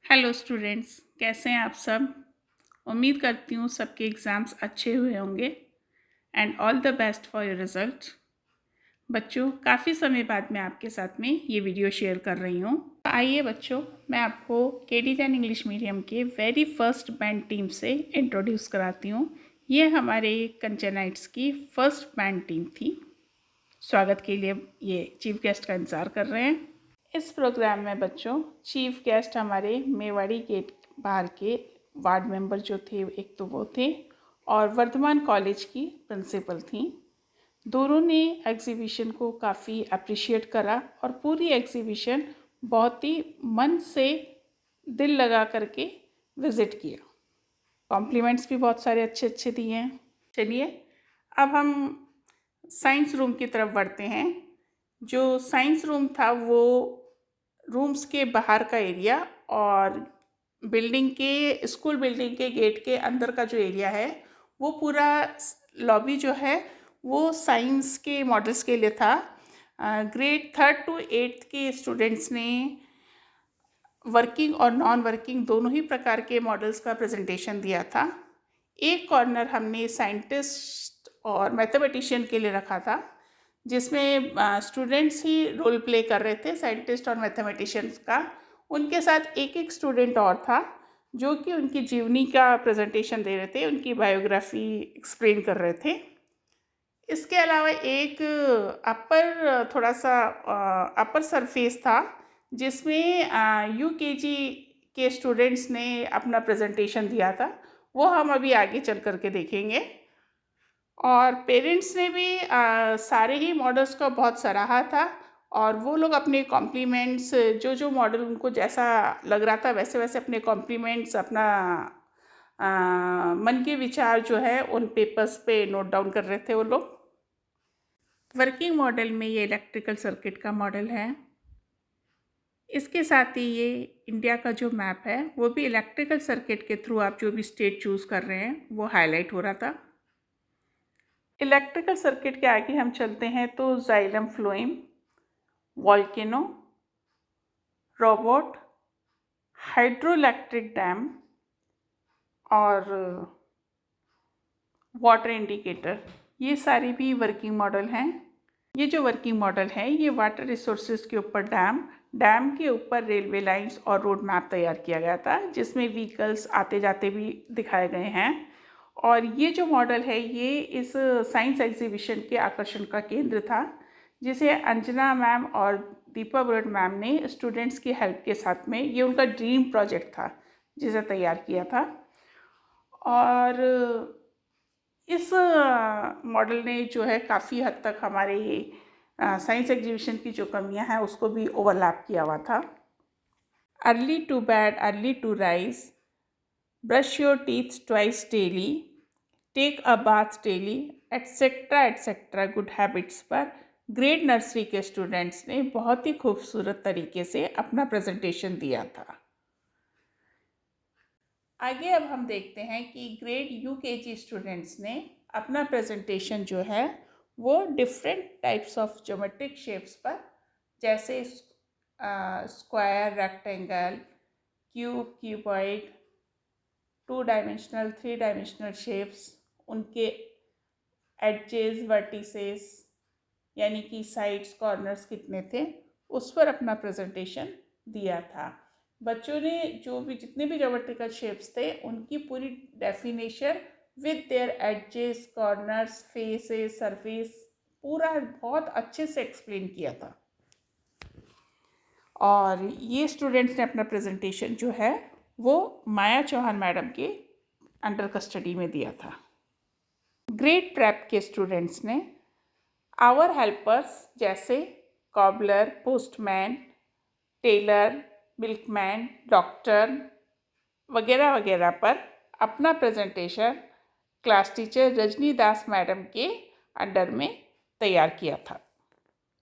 Hello students, कैसे हैं आप सब। उम्मीद करती हूँ सबके एग्ज़ाम्स अच्छे हुए होंगे and all the best for your result. बच्चों, काफ़ी समय बाद मैं आपके साथ में ये वीडियो शेयर कर रही हूँ। आइए बच्चों, मैं आपको केडी जैन इंग्लिश मीडियम के वेरी फर्स्ट बैंड टीम से इंट्रोड्यूस कराती हूँ। ये हमारे कंचनाइट्स की फर्स्ट बैंड टीम थी। स्वागत के लिए ये चीफ गेस्ट का इंतज़ार कर रहे हैं। इस प्रोग्राम में बच्चों चीफ गेस्ट हमारे मेवाड़ी गेट बाहर के वार्ड मेंबर जो थे, एक तो वो थे और वर्धमान कॉलेज की प्रिंसिपल थी। दोनों ने एग्जीबिशन को काफ़ी अप्रिशिएट करा और पूरी एग्जीबिशन बहुत ही मन से दिल लगा करके विज़िट किया। कॉम्प्लीमेंट्स भी बहुत सारे अच्छे अच्छे दिए हैं। चलिए अब हम साइंस रूम की तरफ बढ़ते हैं। जो साइंस रूम था वो रूम्स के बाहर का एरिया और बिल्डिंग के स्कूल बिल्डिंग के गेट के अंदर का जो एरिया है वो पूरा लॉबी जो है वो साइंस के मॉडल्स के लिए था। ग्रेड 3rd to 8th के स्टूडेंट्स ने वर्किंग और नॉन वर्किंग दोनों ही प्रकार के मॉडल्स का प्रेजेंटेशन दिया था। एक कॉर्नर हमने साइंटिस्ट और मैथमेटिशियन के लिए रखा था, जिसमें स्टूडेंट्स ही रोल प्ले कर रहे थे साइंटिस्ट और मैथमेटिशियंस का। उनके साथ एक एक स्टूडेंट और था जो कि उनकी जीवनी का प्रेजेंटेशन दे रहे थे, उनकी बायोग्राफी एक्सप्लेन कर रहे थे। इसके अलावा एक थोड़ा सा अपर सरफेस था जिसमें यूकेजी के स्टूडेंट्स ने अपना प्रेजेंटेशन दिया था। वो हम अभी आगे चल कर के देखेंगे। और पेरेंट्स ने भी सारे ही मॉडल्स को बहुत सराहा था और वो लोग अपने कॉम्प्लीमेंट्स जो मॉडल उनको जैसा लग रहा था वैसे वैसे अपने कॉम्प्लीमेंट्स अपना मन के विचार जो है उन पेपर्स पे नोट डाउन कर रहे थे वो लोग। वर्किंग मॉडल में ये इलेक्ट्रिकल सर्किट का मॉडल है। इसके साथ ही ये इंडिया का जो मैप है वो भी इलेक्ट्रिकल सर्किट के थ्रू आप जो भी स्टेट चूज़ कर रहे हैं वो हाईलाइट हो रहा था। इलेक्ट्रिकल सर्किट के आगे हम चलते हैं तो xylem phloem, volcano, robot, hydroelectric dam और वाटर इंडिकेटर, ये सारी भी वर्किंग मॉडल हैं। ये जो वर्किंग मॉडल है ये वाटर रिसोर्सेज के ऊपर डैम के ऊपर रेलवे लाइंस और रोड मैप तैयार किया गया था, जिसमें व्हीकल्स आते जाते भी दिखाए गए हैं। और ये जो मॉडल है ये इस साइंस एग्जीबिशन के आकर्षण का केंद्र था, जिसे अंजना मैम और दीपा बुरट मैम ने स्टूडेंट्स की हेल्प के साथ में, ये उनका ड्रीम प्रोजेक्ट था जिसे तैयार किया था। और इस मॉडल ने जो है काफ़ी हद तक हमारे साइंस एग्जीबिशन की जो कमियां हैं उसको भी ओवरलैप किया हुआ था। Early to bed, early to rise, brush your teeth twice daily, take a bath daily, etcetera etcetera good habits पर ग्रेड नर्सरी के स्टूडेंट्स ने बहुत ही खूबसूरत तरीके से अपना प्रेजेंटेशन दिया था। आगे अब हम देखते हैं कि ग्रेड यूकेजी स्टूडेंट्स ने अपना प्रेजेंटेशन जो है वो different types of geometric shapes पर, जैसे square, rectangle, cube, cuboid, 2 dimensional, 3 dimensional shapes, उनके एडजेस, वर्टिसेस यानी कि साइड्स, कॉर्नर्स कितने थे, उस पर अपना प्रेजेंटेशन दिया था। बच्चों ने जो भी जितने भी ज्योमेट्रिकल शेप्स थे उनकी पूरी definition with their edges, corners, faces, surface पूरा बहुत अच्छे से एक्सप्लेन किया था। और ये स्टूडेंट्स ने अपना प्रेजेंटेशन जो है वो माया चौहान मैडम के अंडर कस्टडी में दिया था। ग्रेड प्रेप के स्टूडेंट्स ने आवर हेल्पर्स जैसे cobbler, postman, tailor, milkman, doctor वगैरह वगैरह पर अपना presentation class teacher Rajni Das madam के अंडर में तैयार किया था।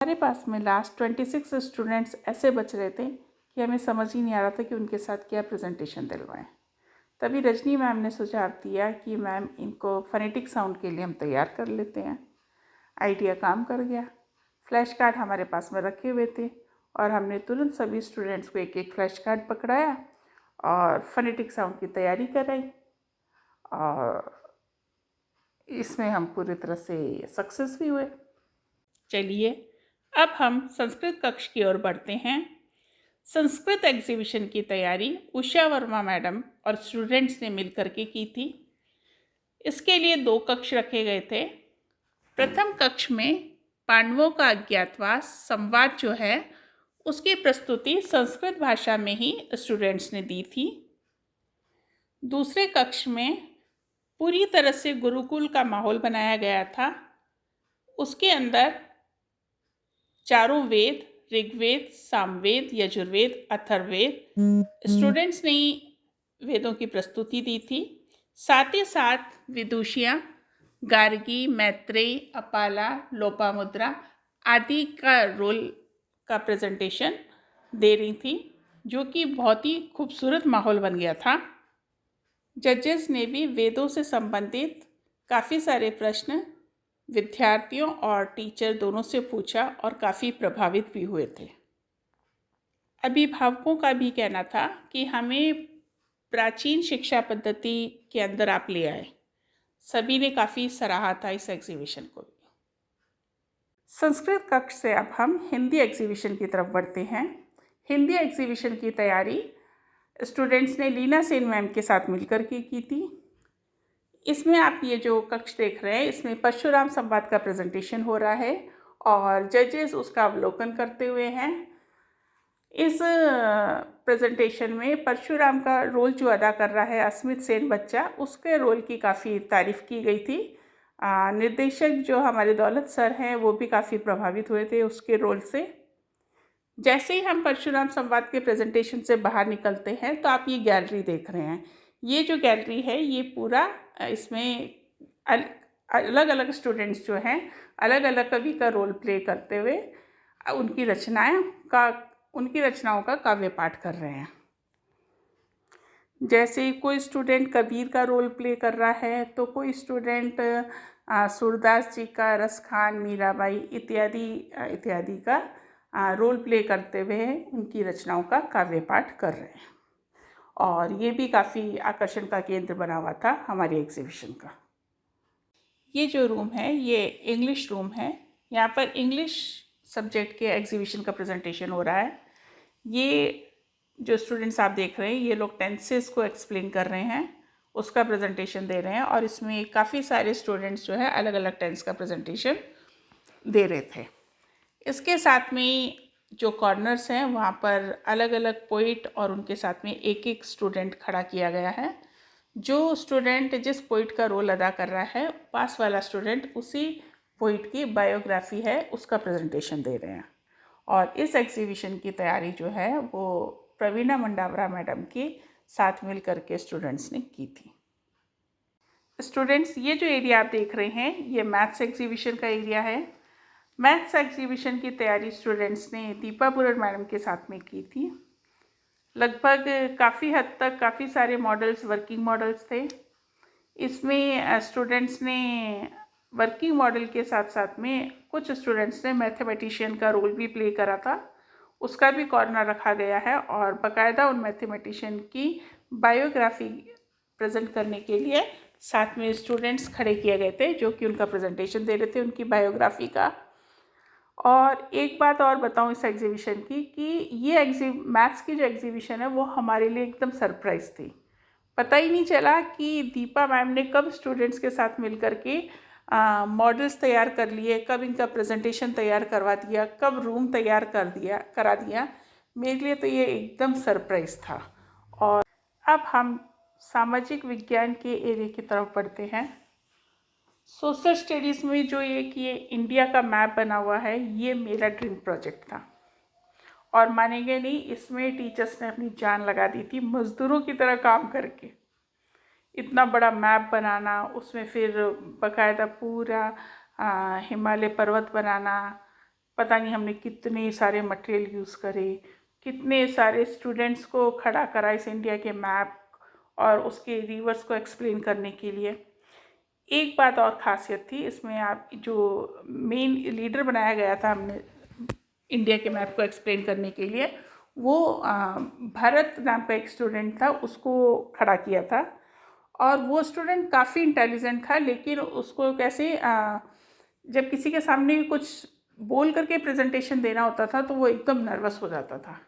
हमारे पास में लास्ट 26 स्टूडेंट्स ऐसे बच रहे थे कि हमें समझ ही नहीं आ रहा था कि उनके साथ क्या प्रेजेंटेशन दिलवाएं। तभी रजनी मैम ने सुझाव दिया कि मैम इनको फोनेटिक साउंड के लिए हम तैयार कर लेते हैं। आइडिया काम कर गया। फ्लैश कार्ड हमारे पास में रखे हुए थे और हमने तुरंत सभी स्टूडेंट्स को एक एक फ्लैश कार्ड पकड़ाया और फोनेटिक साउंड की तैयारी कराई और इसमें हम पूरी तरह से सक्सेस भी हुए। चलिए अब हम संस्कृत कक्ष की ओर बढ़ते हैं। संस्कृत एग्जीबिशन की तैयारी उषा वर्मा मैडम और स्टूडेंट्स ने मिलकर के की थी। इसके लिए 2 कक्ष रखे गए थे। प्रथम कक्ष में पांडवों का अज्ञातवास संवाद जो है उसकी प्रस्तुति संस्कृत भाषा में ही स्टूडेंट्स ने दी थी। दूसरे कक्ष में पूरी तरह से गुरुकुल का माहौल बनाया गया था। उसके अंदर चारों वेद, ऋग्वेद, सामवेद, यजुर्वेद, अथर्ववेद, स्टूडेंट्स ने वेदों की प्रस्तुति दी थी। साथ ही साथ विदुषियाँ गार्गी, मैत्रेयी, अपाला, लोपामुद्रा आदि का रोल का प्रेजेंटेशन दे रही थी, जो कि बहुत ही खूबसूरत माहौल बन गया था। जजेस ने भी वेदों से संबंधित काफ़ी सारे प्रश्न विद्यार्थियों और टीचर दोनों से पूछा और काफ़ी प्रभावित भी हुए थे। अभिभावकों का भी कहना था कि हमें प्राचीन शिक्षा पद्धति के अंदर आप ले आए। सभी ने काफ़ी सराहा था इस एग्जीबिशन को भी। संस्कृत कक्ष से अब हम हिंदी एग्जीबिशन की तरफ बढ़ते हैं। हिंदी एग्जीबिशन की तैयारी स्टूडेंट्स ने लीना सेन मैम के साथ मिलकर के की थी। इसमें आप ये जो कक्ष देख रहे हैं, इसमें परशुराम संवाद का प्रेजेंटेशन हो रहा है और जजेस उसका अवलोकन करते हुए हैं। इस प्रेजेंटेशन में परशुराम का रोल जो अदा कर रहा है अस्मित सेन बच्चा, उसके रोल की काफ़ी तारीफ़ की गई थी। निर्देशक जो हमारे दौलत सर हैं वो भी काफ़ी प्रभावित हुए थे उसके रोल से। जैसे ही हम परशुराम संवाद के प्रेजेंटेशन से बाहर निकलते हैं तो आप ये गैलरी देख रहे हैं। ये जो गैलरी है ये पूरा इसमें अलग अलग स्टूडेंट्स जो हैं अलग अलग कवि का रोल प्ले करते हुए उनकी रचनाओं का काव्य पाठ कर रहे हैं। जैसे कोई स्टूडेंट कबीर का रोल प्ले कर रहा है तो कोई स्टूडेंट सूरदास जी का, रसखान, मीराबाई इत्यादि का रोल प्ले करते हुए उनकी रचनाओं का काव्य पाठ कर रहे हैं। और ये भी काफ़ी आकर्षण का केंद्र बना हुआ था हमारी एग्जीबिशन का। ये जो रूम है ये इंग्लिश रूम है। यहाँ पर इंग्लिश सब्जेक्ट के एग्जीबिशन का प्रेजेंटेशन हो रहा है। ये जो स्टूडेंट्स आप देख रहे हैं ये लोग टेंसेस को एक्सप्लेन कर रहे हैं, उसका प्रेजेंटेशन दे रहे हैं और इसमें काफ़ी सारे स्टूडेंट्स जो है अलग अलग टेंस का प्रेजेंटेशन दे रहे थे। इसके साथ में जो कॉर्नर्स हैं वहाँ पर अलग अलग पोइट और उनके साथ में एक एक स्टूडेंट खड़ा किया गया है। जो स्टूडेंट जिस पोइट का रोल अदा कर रहा है पास वाला स्टूडेंट उसी पोइट की बायोग्राफी है उसका प्रेजेंटेशन दे रहे हैं। और इस एग्जीबिशन की तैयारी जो है वो प्रवीणा मंडावरा मैडम के साथ मिल करके स्टूडेंट्स ने की थी। स्टूडेंट्स ये जो एरिया आप देख रहे हैं ये मैथ्स एग्जीबिशन का एरिया है। मैथ्स एग्जीबिशन की तैयारी स्टूडेंट्स ने दीपा पुरन मैडम के साथ में की थी। लगभग काफ़ी हद तक काफ़ी सारे मॉडल्स वर्किंग मॉडल्स थे। इसमें स्टूडेंट्स ने वर्किंग मॉडल के साथ साथ में कुछ स्टूडेंट्स ने मैथमेटिशियन का रोल भी प्ले करा था, उसका भी कॉर्नर रखा गया है और बाकायदा उन मैथमेटिशियन की बायोग्राफी प्रेजेंट करने के लिए साथ में स्टूडेंट्स खड़े किए गए थे जो कि उनका प्रेजेंटेशन दे रहे थे उनकी बायोग्राफी का। और एक बात और बताऊं इस एग्जीबिशन की कि ये मैथ्स की जो एग्जीबिशन है वो हमारे लिए एकदम सरप्राइज़ थी। पता ही नहीं चला कि दीपा मैम ने कब स्टूडेंट्स के साथ मिलकर के मॉडल्स तैयार कर लिए, कब इनका प्रेजेंटेशन तैयार करवा दिया, कब रूम तैयार करा दिया। मेरे लिए तो ये एकदम सरप्राइज़ था। और अब हम सामाजिक विज्ञान के एरिया की तरफ बढ़ते हैं। सोशल स्टडीज़ में जो ये इंडिया का मैप बना हुआ है ये मेरा ड्रीम प्रोजेक्ट था और मानेंगे नहीं इसमें टीचर्स ने अपनी जान लगा दी थी मज़दूरों की तरह काम करके। इतना बड़ा मैप बनाना, उसमें फिर बाकायदा पूरा हिमालय पर्वत बनाना, पता नहीं हमने कितने सारे मटेरियल यूज़ करे, कितने सारे स्टूडेंट्स को खड़ा करा इस इंडिया के मैप और उसके रिवर्स को एक्सप्लेन करने के लिए। एक बात और ख़ासियत थी इसमें, आप जो मेन लीडर बनाया गया था हमने इंडिया के मैप को एक्सप्लेन करने के लिए, वो भरत नाम का एक स्टूडेंट था, उसको खड़ा किया था। और वो स्टूडेंट काफ़ी इंटेलिजेंट था, लेकिन उसको कैसे जब किसी के सामने कुछ बोल करके प्रेजेंटेशन देना होता था तो वो एकदम नर्वस हो जाता था।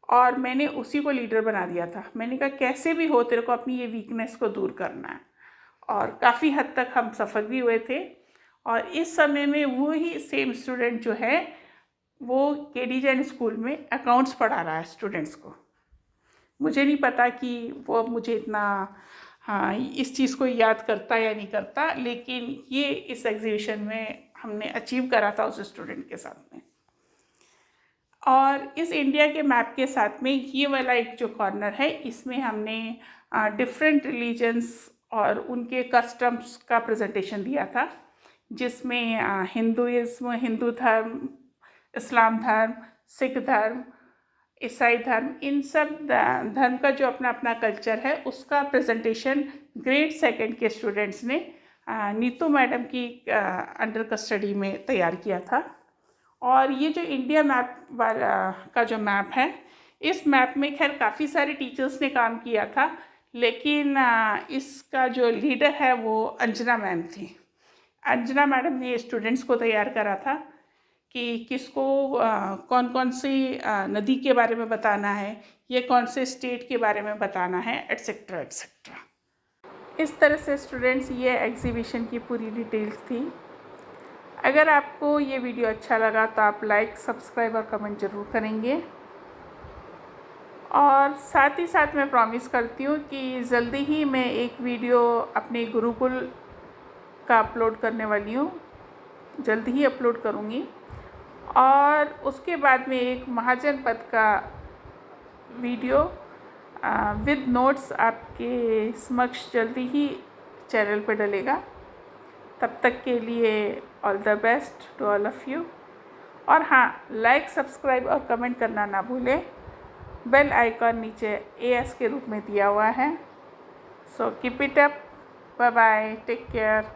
और मैंने उसी को लीडर बना दिया था। मैंने कहा कैसे भी हो तेरे को अपनी ये वीकनेस को दूर करना है। और काफ़ी हद तक हम सफल भी हुए थे। और इस समय में वो ही सेम स्टूडेंट जो है वो केडी जैन स्कूल में अकाउंट्स पढ़ा रहा है स्टूडेंट्स को। मुझे नहीं पता कि वो मुझे इतना हाँ इस चीज़ को याद करता या नहीं करता, लेकिन ये इस एग्जीबिशन में हमने अचीव करा था उस स्टूडेंट के साथ में। और इस इंडिया के मैप के साथ में ये वाला एक जो कॉर्नर है, इसमें हमने डिफरेंट रिलीजन्स और उनके कस्टम्स का प्रेजेंटेशन दिया था, जिसमें हिंदुइज्म, हिंदू धर्म, इस्लाम धर्म, सिख धर्म, ईसाई धर्म, इन सब धर्म का जो अपना अपना कल्चर है उसका प्रेजेंटेशन ग्रेड सेकंड के स्टूडेंट्स ने नीतू मैडम की अंडर कस्टडी में तैयार किया था। और ये जो इंडिया मैप वाला का जो मैप है, इस मैप में खैर काफ़ी सारे टीचर्स ने काम किया था, लेकिन इसका जो लीडर है वो अंजना मैम थी। अंजना मैडम ने स्टूडेंट्स को तैयार करा था कि किसको कौन कौन सी नदी के बारे में बताना है, ये कौन से स्टेट के बारे में बताना है, एट्सेट्रा एट्सेट्रा। इस तरह से स्टूडेंट्स ये एग्जीबिशन की पूरी डिटेल्स थी। अगर आपको ये वीडियो अच्छा लगा तो आप लाइक, सब्सक्राइब और कमेंट ज़रूर करेंगे। और साथ ही साथ मैं प्रॉमिस करती हूँ कि जल्दी ही मैं एक वीडियो अपने गुरुकुल का अपलोड करने वाली हूँ, जल्दी ही अपलोड करूँगी। और उसके बाद में एक महाजनपद का वीडियो विद नोट्स आपके समक्ष जल्दी ही चैनल पर डलेगा। तब तक के लिए all the best to all of you. और हाँ, लाइक, सब्सक्राइब और कमेंट करना ना भूलें। बेल आइकॉन नीचे AS के रूप में दिया हुआ है। So keep it up, bye bye, take care.